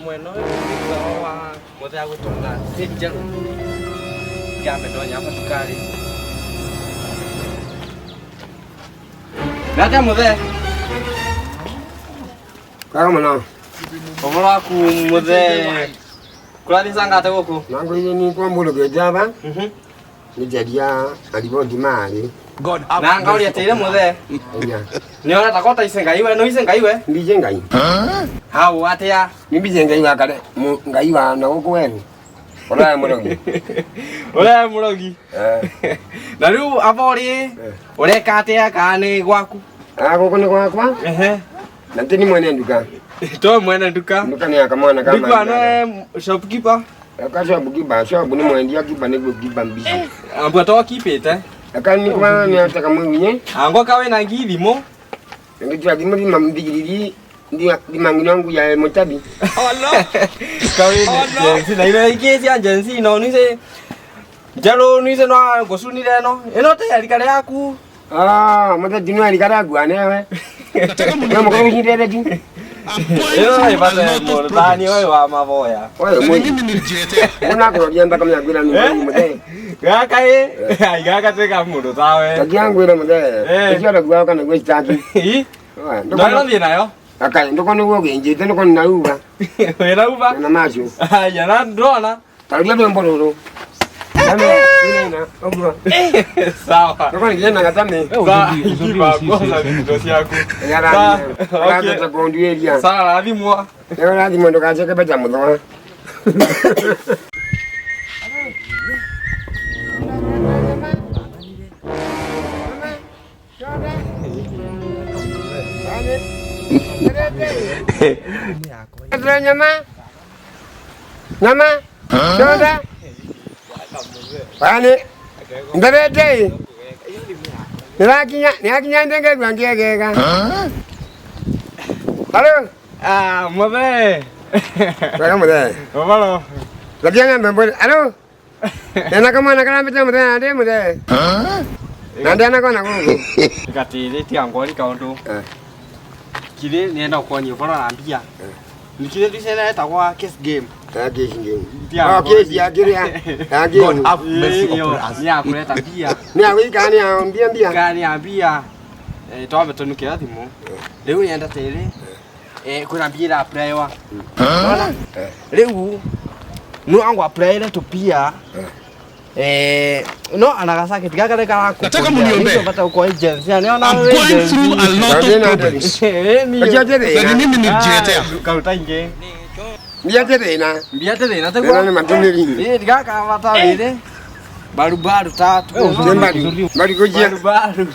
mweno wa muthe gutunga sinjeru ya medonya patukari Nata muthe kama na Omora ku muthe Kulani sangate goku nango ni kwa mbolo gejaba ni jadia alibodi mali God na ngauri atire muthe ni ora takota isenga iwe no isenga iwe mbije ngai hau atia ni mbije ngai wa kale ngai wa na goku wenu ora murogi na riu avori ureka atia kani gwaku goku ni gwakwa na tini mwene nduka to mwene nduka ni akamwana kama nduka no shopkeeper shop ni mwendia kipa ni kipa mbisi ambu to kipete akani kwa ni ataka mwinye ango kawe na ngithimo ndio thimo ni mambigiriri ndio dimangino yangu ya motabi Allah kawe ni na ile ikezi agency no ni se jalo ni se no gosunire no eno te alikale yaku mata dinu alikala gwanewe kama kwa hindele tu eno ibale mo dani wewe wa mavoya wewe mimi nilijete unakurodia mpaka mnyagwira ni mzee gaka gaka teka mundu tawe takiangwira mzee ikiona gwa kana gwe staki ndo ndi nayo akai ndo kono gwo genjete ndo kono nauba wera uba na macho ya na ndona talia ndo mbololo Nina, ogwa. Sawa. Ndo kono jena katame. Kiba goza ndosi yako. Yara. Okay. Takonduelia. Sawa, adimwa. Leo lazima ndo kaje kabeta mudwa. Nyama? Shoda? Pani? Ndarete? Nilakinya ndenge kwa ngegega. Halo? Mothe. Kwa mothe. Obalo. Lakinya mbembo. Halo? Nena kama nakana pita mothe ande mothe. Nande anakona kuku. Katire ti angoni kaundu. Kire nienda kwani ubora na mbia. Nikire tisena etagwa case game. Case game. Case ya kire ya game. God have mercy upon us. Ni akuleta mbia. Ni awikani ya mbia. Kani ya mbia. Twabe tunukira thimu. Riu nienda tiri. Kuna mbira apply wa. Ona? Riu no angwa apply ile tupia. No anakasake tigakale kala nataka mniombe pata uko agency anaona I'm going through a lot of problems ni mimi nijiletea kautainge Mbiate na tegwa ni matumiri tigaka pata wile barubaru tatu bari kujia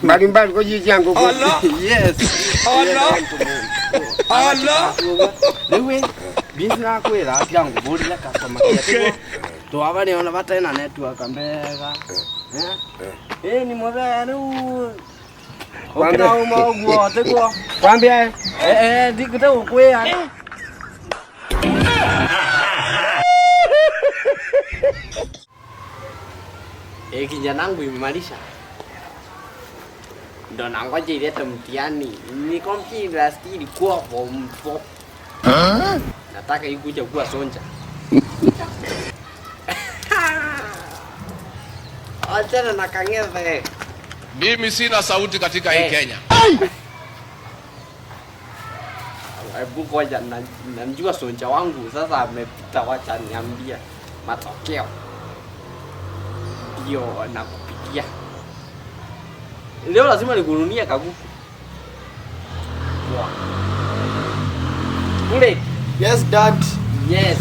bari kujia jangu yes Allah lewe bisna kwera yangu bodi la customer care to abane ona batena network ambega ni modelu kwambia umagwa tegwa kwambia dikute ukwea kijana wangu imemalisha ndo nangoja ilete mtihani ni kompyuta skili kwa form 4 nataka ikuja kuwa sonja achana na kangeve mimi sina sauti katika hii Kenya hebu ngoja namjua sonja wangu sasa amepita wacha niambia matokeo ndio nakupigia leo lazima nikununia kaguku kule Yes dad. Yes.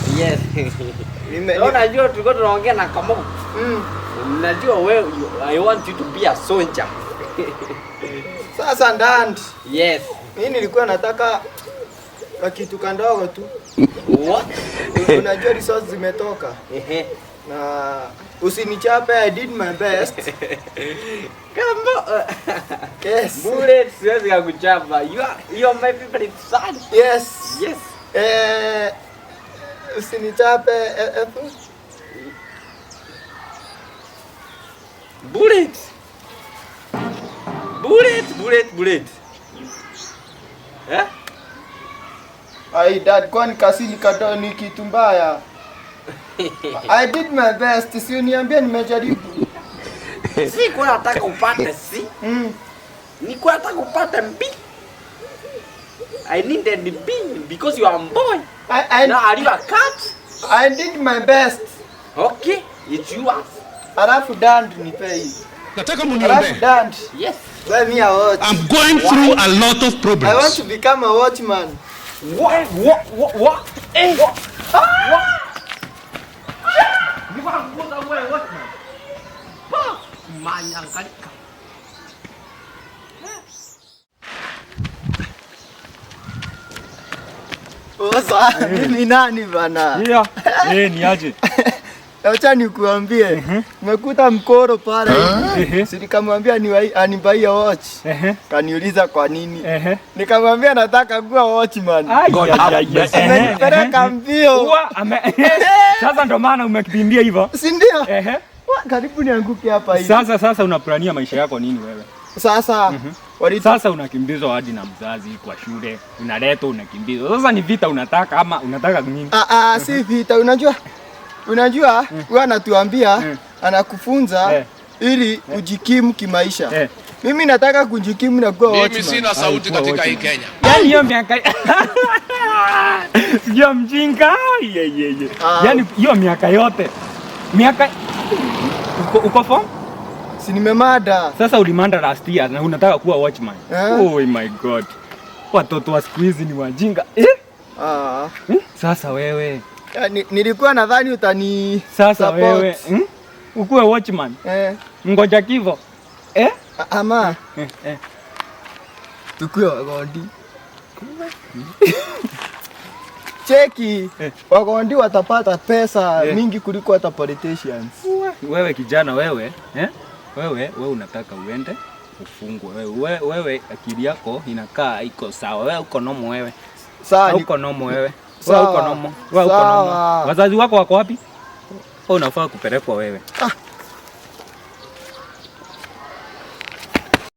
Leo najua tulikuwa tunaongea na Kamau. Najua wewe I want you to be a soldier. Sasa dad. Yes. Mimi nilikuwa nataka kitu kandogo tu. What? Unajua resources zimetoka. Na usinichape, I did my best. Kamau. Yes. Bullet siwezi kukuchapa. You are my favorite son. Yes. Usinichape Bullet. Ai dad, kwani kasili kadoa ni kitu mbaya? I did my best. Si uniambia nimejaribu. Si kwa nataka upate C. Nilikuwa nataka upate B. I needed B because you are a boy. Now are you a cat? I did my best. Okay, it's yours. Alafu dad nipe hii. Nataka Alafu muniombe. dad. Yes. Let me a watch. I'm going through a lot of I want problems. to become a watchman. What? Eh. Ni kwa kuza wewe what? Manyangalika. Osa, mimi nani bana? Yeah. Ni aje? Acha nikuambie. Nimekuta mkoro pale. Si nikamwambia anibaie watch. Kaniuliza kwa nini? Nikamwambia nataka kuwa watchman. Nipeleka mbio. Sasa ndo maana umekimbia hivyo. Si ndio? Karibu nianguke hapa hivi. Sasa unaplania maisha yako nini wewe? Sasa Sasa unakimbizwa hadi na mzazi kwa shule. Unaletwa unakimbizwa. Sasa ni vita unataka ama unataka nini? Si vita. Unajua wewe anatuambia anakufunza ili ujikimu kimaisha. Mimi nataka kujikimu na kuwa watchman. Mimi sina sauti katika hii Kenya. Yaani hiyo miaka sio mjinga. Yaani hiyo miaka yote. Uko form? Si nimemada. Sasa ulimanda last year na unataka kuwa watchman. Oh my god. Watoto wa siku hizi ni wajinga. Sasa wewe. Nilikuwa nadhani utani Sasa support. wewe. Ukuwe watchman. Ngoja kivo. Ama. Tukue wagondi. Cheki. Wagondi watapata pesa mingi kuliko hata politicians. Wewe kijana wewe, wewe unataka uende ufungwe. Wewe akili yako inakaa iko sawa. Wewe uko nomo wewe. Sawa. Uko nomo wewe. Wewe uko nomo. Wazazi wako wako wapi? Unafaa kupelekwa wewe.